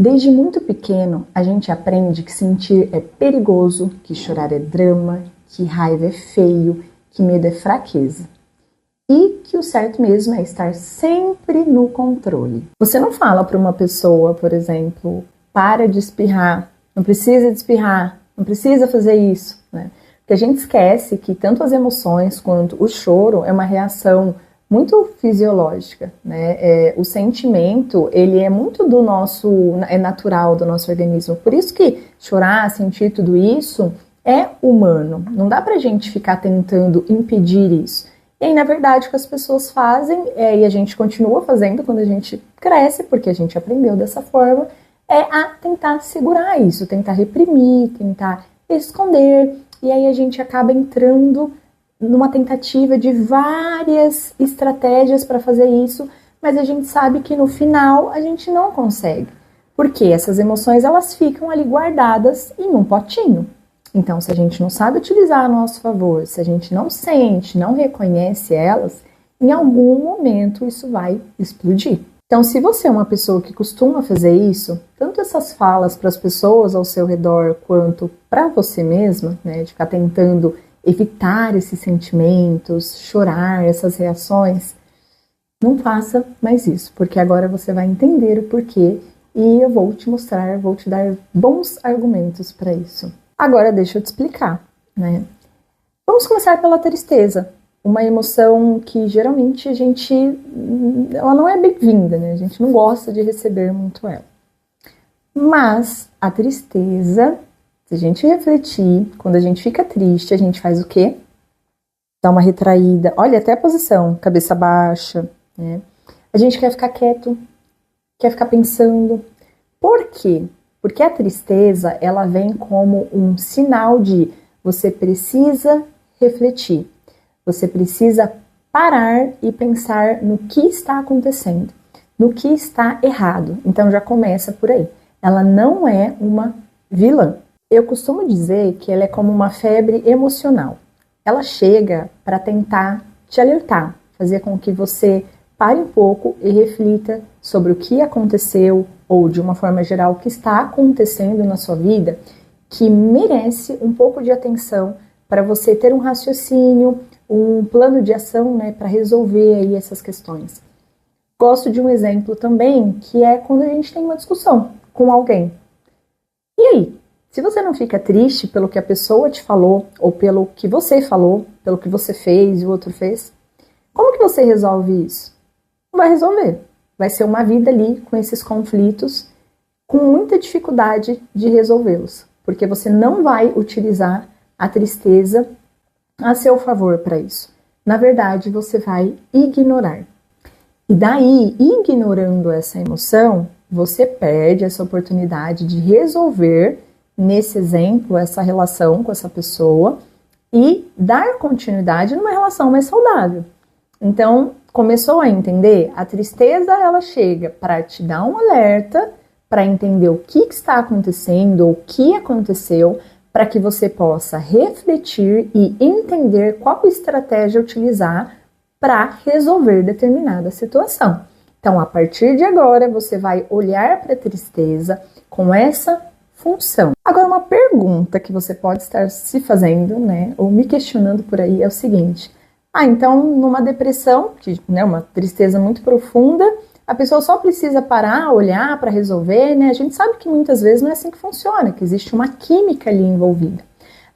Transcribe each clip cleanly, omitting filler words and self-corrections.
Desde muito pequeno, a gente aprende que sentir é perigoso, que chorar é drama, que raiva é feio, que medo é fraqueza. E que o certo mesmo é estar sempre no controle. Você não fala para uma pessoa, por exemplo, para de espirrar, não precisa de espirrar, não precisa fazer isso, né? Porque a gente esquece que tanto as emoções quanto o choro é uma reação muito fisiológica, né? O sentimento, ele é muito do nosso, é natural do nosso organismo. Por isso que chorar, sentir tudo isso é humano. Não dá pra gente ficar tentando impedir isso. E aí, na verdade, o que as pessoas fazem, e a gente continua fazendo quando a gente cresce, porque a gente aprendeu dessa forma, é a tentar segurar isso, tentar reprimir, tentar esconder. E aí a gente acaba entrando numa tentativa de várias estratégias para fazer isso, mas a gente sabe que no final a gente não consegue. Porque essas emoções, elas ficam ali guardadas em um potinho. Então, se a gente não sabe utilizar a nosso favor, se a gente não sente, não reconhece elas, em algum momento isso vai explodir. Então, se você é uma pessoa que costuma fazer isso, tanto essas falas para as pessoas ao seu redor, quanto para você mesma, né, de ficar tentando evitar esses sentimentos, chorar, essas reações, não faça mais isso, porque agora você vai entender o porquê e eu vou te mostrar, vou te dar bons argumentos para isso. Agora deixa eu te explicar, né? Vamos começar pela tristeza, uma emoção que geralmente ela não é bem-vinda, né? A gente não gosta de receber muito ela. Mas a tristeza, se a gente refletir, quando a gente fica triste, a gente faz o quê? Dá uma retraída, olha até a posição, cabeça baixa, né? A gente quer ficar quieto, quer ficar pensando. Por quê? Porque a tristeza, ela vem como um sinal de você precisa refletir, você precisa parar e pensar no que está acontecendo, no que está errado. Então já começa por aí. Ela não é uma vilã. Eu costumo dizer que ela é como uma febre emocional. Ela chega para tentar te alertar, fazer com que você pare um pouco e reflita sobre o que aconteceu ou, de uma forma geral, o que está acontecendo na sua vida que merece um pouco de atenção para você ter um raciocínio, um plano de ação, né, para resolver aí essas questões. Gosto de um exemplo também, que é quando a gente tem uma discussão com alguém. E aí? Se você não fica triste pelo que a pessoa te falou, ou pelo que você falou, pelo que você fez e o outro fez, como que você resolve isso? Não vai resolver. Vai ser uma vida ali com esses conflitos, com muita dificuldade de resolvê-los, porque você não vai utilizar a tristeza a seu favor para isso. Na verdade, você vai ignorar. E daí, ignorando essa emoção, você perde essa oportunidade de resolver, nesse exemplo, essa relação com essa pessoa e dar continuidade numa relação mais saudável. Então, começou a entender? A tristeza, ela chega para te dar um alerta, para entender o que está acontecendo, o que aconteceu, para que você possa refletir e entender qual estratégia utilizar para resolver determinada situação. Então, a partir de agora, você vai olhar para a tristeza com essa função. Agora, uma pergunta que você pode estar se fazendo, né, ou me questionando por aí, é o seguinte: então, numa depressão, né, uma tristeza muito profunda, a pessoa só precisa parar, olhar para resolver, né? A gente sabe que muitas vezes não é assim que funciona, que existe uma química ali envolvida.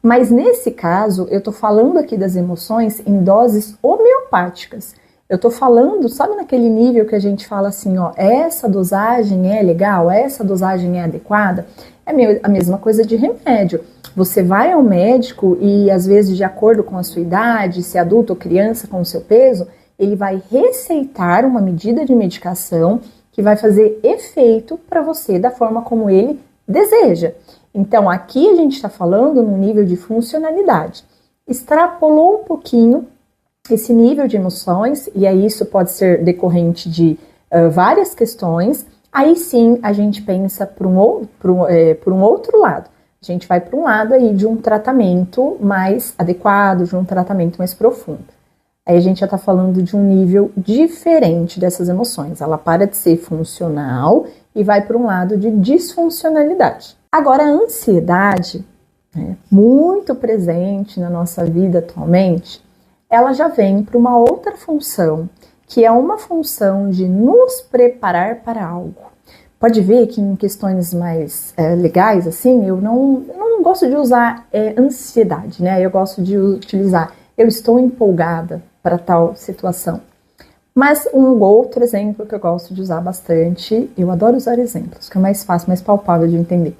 Mas nesse caso, eu tô falando aqui das emoções em doses homeopáticas. Eu tô falando, sabe naquele nível que a gente fala assim, ó, essa dosagem é legal, essa dosagem é adequada? É a mesma coisa de remédio. Você vai ao médico e, às vezes, de acordo com a sua idade, se é adulto ou criança, com o seu peso, ele vai receitar uma medida de medicação que vai fazer efeito para você da forma como ele deseja. Então, aqui a gente está falando no nível de funcionalidade. Extrapolou um pouquinho esse nível de emoções, e aí isso pode ser decorrente de várias questões, aí sim a gente pensa por um outro lado. A gente vai para um lado aí de um tratamento mais adequado, de um tratamento mais profundo. Aí a gente já está falando de um nível diferente dessas emoções. Ela para de ser funcional e vai para um lado de disfuncionalidade. Agora, a ansiedade, né, muito presente na nossa vida atualmente, ela já vem para uma outra função, que é uma função de nos preparar para algo. Pode ver que em questões mais legais, assim, eu não gosto de usar ansiedade, né? Eu gosto de utilizar eu estou empolgada para tal situação. Mas um outro exemplo que eu gosto de usar bastante, eu adoro usar exemplos, que é mais fácil, mais palpável de entender,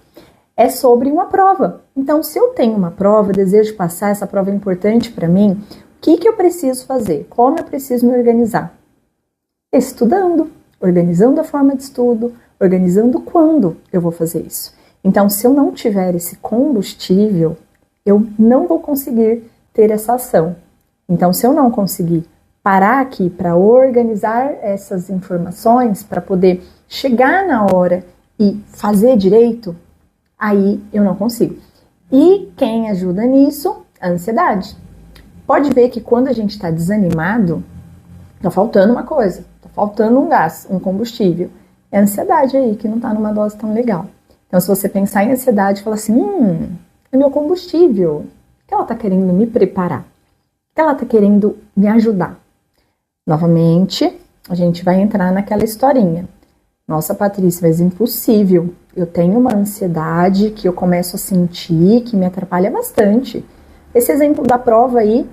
é sobre uma prova. Então, se eu tenho uma prova, desejo passar, essa prova é importante para mim, o que eu preciso fazer? Como eu preciso me organizar? Estudando, organizando a forma de estudo, organizando quando eu vou fazer isso. Então, se eu não tiver esse combustível, eu não vou conseguir ter essa ação. Então, se eu não conseguir parar aqui para organizar essas informações, para poder chegar na hora e fazer direito, aí eu não consigo. E quem ajuda nisso? A ansiedade. Pode ver que quando a gente está desanimado, está faltando uma coisa, está faltando um gás, um combustível. É a ansiedade aí que não está numa dose tão legal. Então, se você pensar em ansiedade, fala assim, é meu combustível. O que ela está querendo me preparar? O que ela está querendo me ajudar? Novamente, a gente vai entrar naquela historinha. Nossa, Patrícia, mas é impossível. Eu tenho uma ansiedade que eu começo a sentir, que me atrapalha bastante. Esse exemplo da prova aí,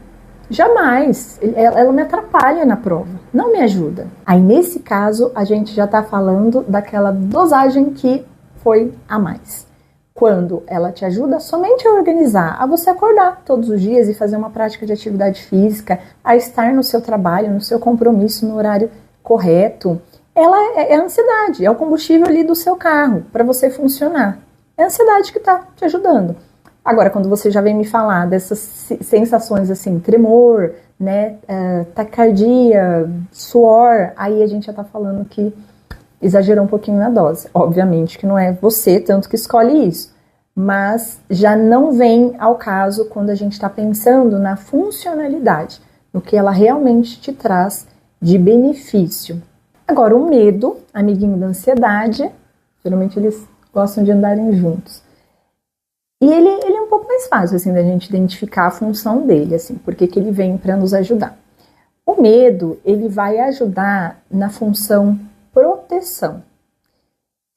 jamais. Ela me atrapalha na prova, não me ajuda. Aí, nesse caso, a gente já está falando daquela dosagem que foi a mais. Quando ela te ajuda somente a organizar, a você acordar todos os dias e fazer uma prática de atividade física, a estar no seu trabalho, no seu compromisso, no horário correto, ela é a ansiedade, é o combustível ali do seu carro para você funcionar. É a ansiedade que está te ajudando. Agora, quando você já vem me falar dessas sensações assim, tremor, né, taquicardia, suor, aí a gente já está falando que exagerou um pouquinho na dose. Obviamente que não é você tanto que escolhe isso, mas já não vem ao caso quando a gente está pensando na funcionalidade, no que ela realmente te traz de benefício. Agora, o medo, amiguinho da ansiedade, geralmente eles gostam de andarem juntos. E ele é um pouco mais fácil, assim, da gente identificar a função dele, assim, porque que ele vem para nos ajudar. O medo, ele vai ajudar na função proteção.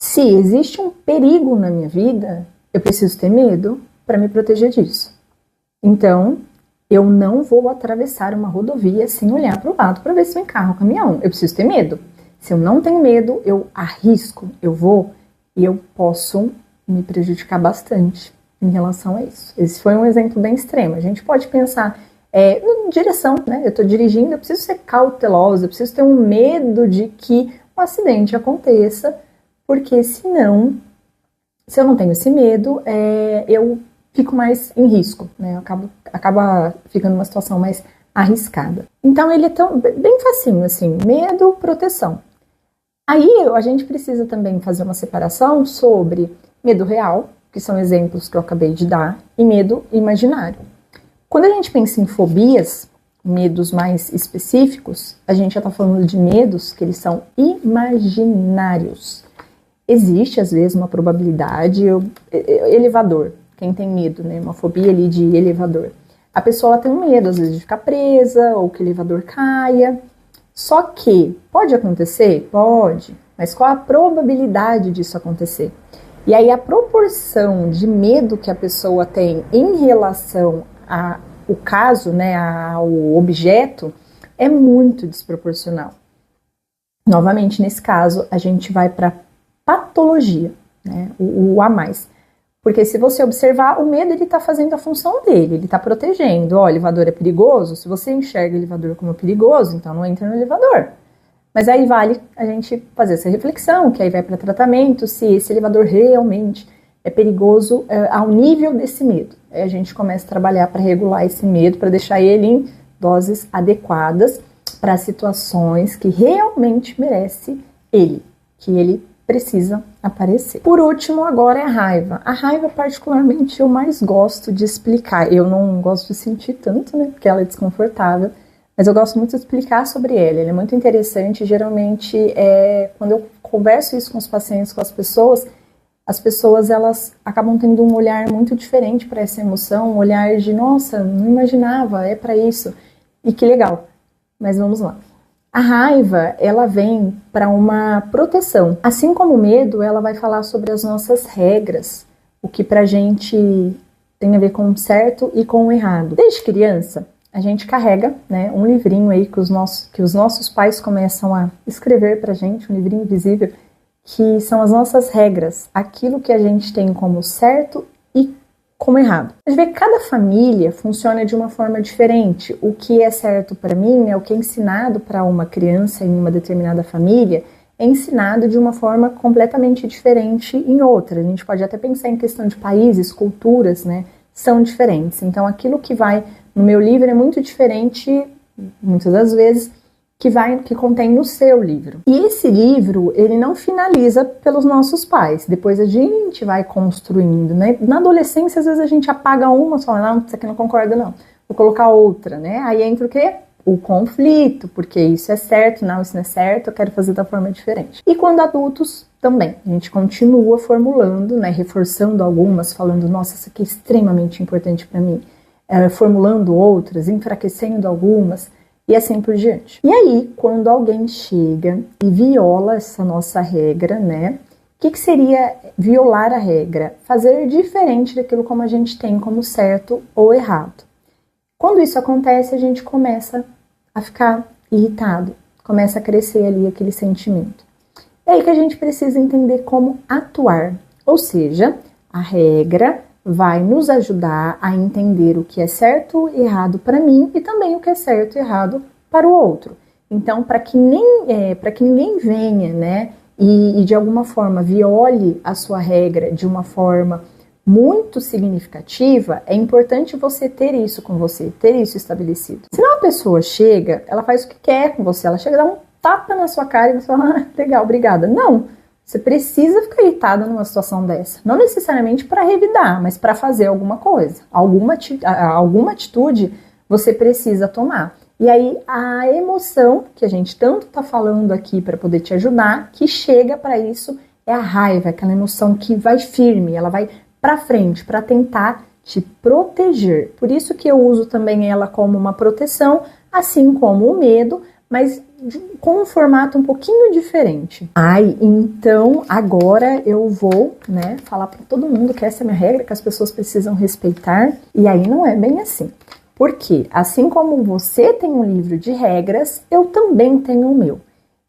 Se existe um perigo na minha vida, eu preciso ter medo para me proteger disso. Então, eu não vou atravessar uma rodovia sem olhar para o lado para ver se vem carro ou caminhão. Eu preciso ter medo. Se eu não tenho medo, eu arrisco, eu vou e eu posso me prejudicar bastante em relação a isso. Esse foi um exemplo bem extremo. A gente pode pensar em direção, né? Eu estou dirigindo, eu preciso ser cautelosa, eu preciso ter um medo de que um acidente aconteça, porque senão, se eu não tenho esse medo, eu fico mais em risco, né? Acaba ficando uma situação mais arriscada. Então ele é bem facinho, assim, medo, proteção. Aí a gente precisa também fazer uma separação sobre medo real, que são exemplos que eu acabei de dar, e medo imaginário. Quando a gente pensa em fobias, medos mais específicos, a gente já está falando de medos que eles são imaginários. Existe, às vezes, uma probabilidade, elevador, quem tem medo, né? Uma fobia ali de elevador. A pessoa tem medo, às vezes, de ficar presa, ou que o elevador caia. Só que, pode acontecer? Pode. Mas qual a probabilidade disso acontecer? E aí, a proporção de medo que a pessoa tem em relação ao caso, né, ao objeto, é muito desproporcional. Novamente, nesse caso, a gente vai para patologia, né, o a mais. Porque se você observar, o medo ele está fazendo a função dele, ele está protegendo. Ó, o elevador é perigoso, se você enxerga o elevador como perigoso, então não entra no elevador. Mas aí vale a gente fazer essa reflexão, que aí vai para tratamento, se esse elevador realmente é perigoso ao nível desse medo. Aí a gente começa a trabalhar para regular esse medo, para deixar ele em doses adequadas para situações que realmente merece que ele precisa aparecer. Por último, agora é a raiva. A raiva, particularmente, eu mais gosto de explicar. Eu não gosto de sentir tanto, né, porque ela é desconfortável, mas eu gosto muito de explicar sobre ele. Ele é muito interessante. Geralmente, quando eu converso isso com os pacientes, com as pessoas elas acabam tendo um olhar muito diferente para essa emoção, um olhar de, nossa, não imaginava, é para isso. E que legal. Mas vamos lá. A raiva, ela vem para uma proteção. Assim como o medo, ela vai falar sobre as nossas regras, o que pra gente tem a ver com o certo e com o errado. Desde criança, a gente carrega, né, um livrinho aí que os nossos pais começam a escrever pra gente, um livrinho invisível, que são as nossas regras, aquilo que a gente tem como certo e como errado. A gente vê que cada família funciona de uma forma diferente. O que é certo para mim, né, o que é ensinado para uma criança em uma determinada família, é ensinado de uma forma completamente diferente em outra. A gente pode até pensar em questão de países, culturas, né, são diferentes. Então aquilo que vai no meu livro é muito diferente, muitas das vezes, que contém no seu livro. E esse livro, ele não finaliza pelos nossos pais. Depois a gente vai construindo, né? Na adolescência, às vezes a gente apaga uma, só, não, isso aqui não concorda, não. Vou colocar outra, né? Aí entra o quê? O conflito, porque isso é certo, não, isso não é certo, eu quero fazer da forma diferente. E quando adultos, também. A gente continua formulando, né? Reforçando algumas, falando, nossa, isso aqui é extremamente importante para mim. Formulando outras, enfraquecendo algumas, e assim por diante. E aí, quando alguém chega e viola essa nossa regra, né? O que seria violar a regra? Fazer diferente daquilo como a gente tem como certo ou errado. Quando isso acontece, a gente começa a ficar irritado, começa a crescer ali aquele sentimento. É aí que a gente precisa entender como atuar. Ou seja, a regra vai nos ajudar a entender o que é certo e errado para mim e também o que é certo e errado para o outro. Então, para que ninguém venha, né, e de alguma forma viole a sua regra de uma forma muito significativa, é importante você ter isso com você, ter isso estabelecido. Senão a pessoa chega, ela faz o que quer com você, ela chega, dá um tapa na sua cara e você fala, ah, legal, obrigada. Não! Você precisa ficar irritada numa situação dessa. Não necessariamente para revidar, mas para fazer alguma coisa. Alguma atitude você precisa tomar. E aí a emoção que a gente tanto está falando aqui para poder te ajudar, que chega para isso, é a raiva, aquela emoção que vai firme, ela vai para frente, para tentar te proteger. Por isso que eu uso também ela como uma proteção, assim como o medo, mas com um formato um pouquinho diferente. Então agora eu vou, né, falar para todo mundo que essa é a minha regra, que as pessoas precisam respeitar, e aí não é bem assim. Porque assim como você tem um livro de regras, eu também tenho o meu.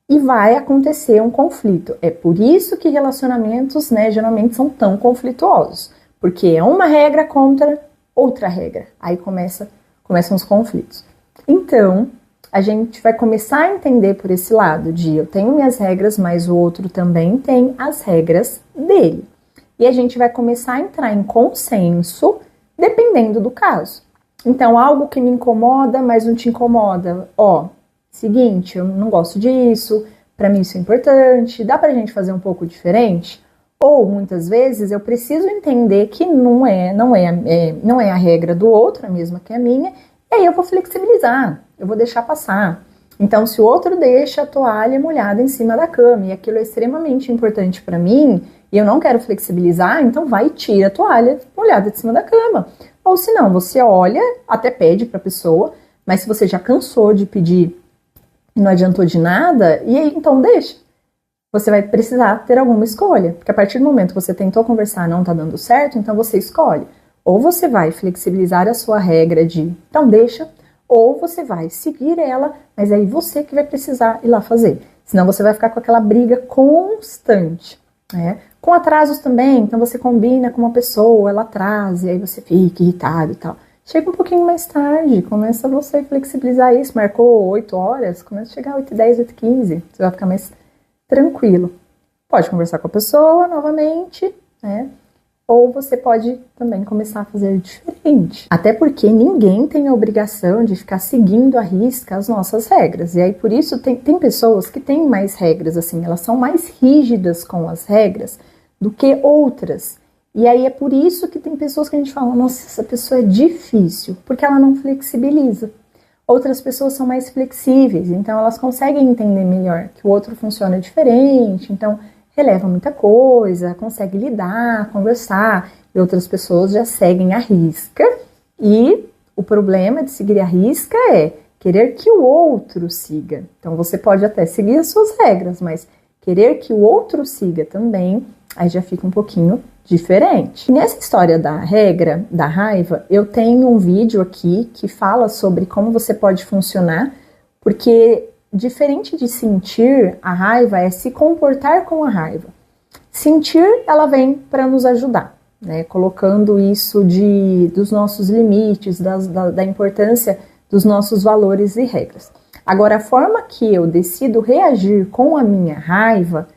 E vai acontecer um conflito. É por isso que relacionamentos, né, geralmente são tão conflituosos. Porque é uma regra contra outra regra. Aí começam os conflitos. Então, a gente vai começar a entender por esse lado de eu tenho minhas regras, mas o outro também tem as regras dele. E a gente vai começar a entrar em consenso dependendo do caso. Então, algo que me incomoda, mas não te incomoda. Seguinte, eu não gosto disso, pra mim isso é importante, dá pra gente fazer um pouco diferente? Ou, muitas vezes, eu preciso entender que não é a regra do outro, a mesma que a minha, e aí eu vou flexibilizar, eu vou deixar passar. Então, se o outro deixa a toalha molhada em cima da cama, e aquilo é extremamente importante pra mim, e eu não quero flexibilizar, então vai e tira a toalha molhada de cima da cama. Ou se não, você olha, até pede pra pessoa, mas se você já cansou de pedir e não adiantou de nada, e aí então deixa. Você vai precisar ter alguma escolha, porque a partir do momento que você tentou conversar e não tá dando certo, então você escolhe. Ou você vai flexibilizar a sua regra de então deixa, ou você vai seguir ela, mas aí você que vai precisar ir lá fazer. Senão você vai ficar com aquela briga constante, né? Com atrasos também, então você combina com uma pessoa, ela atrasa, e aí você fica irritado e tal. Chega um pouquinho mais tarde, começa você a flexibilizar isso, marcou 8 horas, começa a chegar 8h10, 8h15, você vai ficar mais tranquilo. Pode conversar com a pessoa novamente, né? Ou você pode também começar a fazer diferente. Até porque ninguém tem a obrigação de ficar seguindo à risca as nossas regras. E aí, por isso, tem pessoas que têm mais regras, assim, elas são mais rígidas com as regras do que outras. E aí é por isso que tem pessoas que a gente fala, nossa, essa pessoa é difícil, porque ela não flexibiliza. Outras pessoas são mais flexíveis, então elas conseguem entender melhor que o outro funciona diferente, então releva muita coisa, consegue lidar, conversar, e outras pessoas já seguem à risca, e o problema de seguir à risca é querer que o outro siga. Então você pode até seguir as suas regras, mas querer que o outro siga também, aí já fica um pouquinho diferente. E nessa história da regra, da raiva, eu tenho um vídeo aqui que fala sobre como você pode funcionar, porque diferente de sentir a raiva é se comportar com a raiva. Sentir, ela vem para nos ajudar, né? Colocando isso dos nossos limites, da importância dos nossos valores e regras. Agora, a forma que eu decido reagir com a minha raiva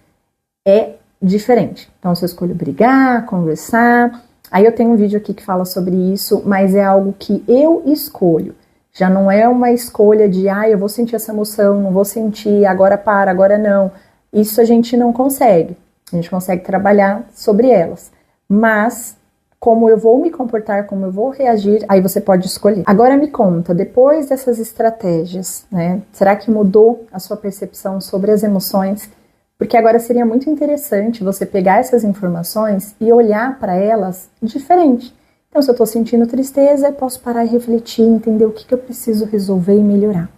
é diferente. Então, se eu escolho brigar, conversar, aí eu tenho um vídeo aqui que fala sobre isso, mas é algo que eu escolho. Já não é uma escolha de, eu vou sentir essa emoção, não vou sentir, agora para, agora não. Isso a gente não consegue. A gente consegue trabalhar sobre elas. Mas, como eu vou me comportar, como eu vou reagir, aí você pode escolher. Agora me conta, depois dessas estratégias, né? Será que mudou a sua percepção sobre as emoções? Porque agora seria muito interessante você pegar essas informações e olhar para elas diferente. Então, se eu estou sentindo tristeza, eu posso parar e refletir, entender o que eu preciso resolver e melhorar.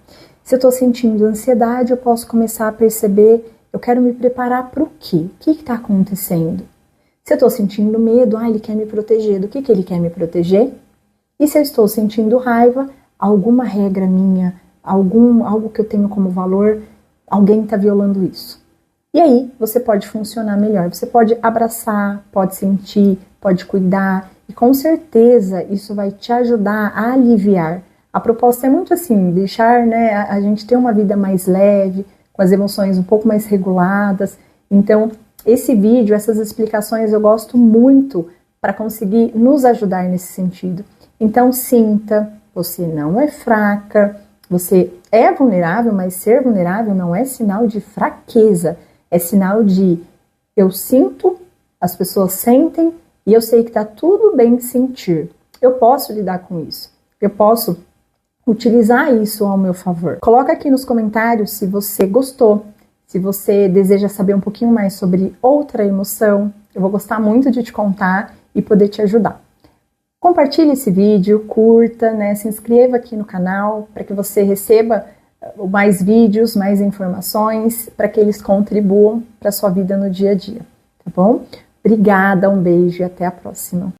Se eu estou sentindo ansiedade, eu posso começar a perceber, eu quero me preparar para o quê? O que está acontecendo? Se eu estou sentindo medo, ele quer me proteger. Do que ele quer me proteger? E se eu estou sentindo raiva, alguma regra minha, algo que eu tenho como valor, alguém está violando isso. E aí você pode funcionar melhor. Você pode abraçar, pode sentir, pode cuidar. E com certeza isso vai te ajudar a aliviar. A proposta é muito assim, deixar, né, a gente ter uma vida mais leve, com as emoções um pouco mais reguladas. Então, esse vídeo, essas explicações eu gosto muito para conseguir nos ajudar nesse sentido. Então, sinta, você não é fraca, você é vulnerável, mas ser vulnerável não é sinal de fraqueza. É sinal de eu sinto, as pessoas sentem e eu sei que está tudo bem sentir. Eu posso lidar com isso. Eu posso utilizar isso ao meu favor. Coloca aqui nos comentários se você gostou, se você deseja saber um pouquinho mais sobre outra emoção. Eu vou gostar muito de te contar e poder te ajudar. Compartilhe esse vídeo, curta, né? Se inscreva aqui no canal para que você receba mais vídeos, mais informações, para que eles contribuam para a sua vida no dia a dia, tá bom? Obrigada, um beijo e até a próxima.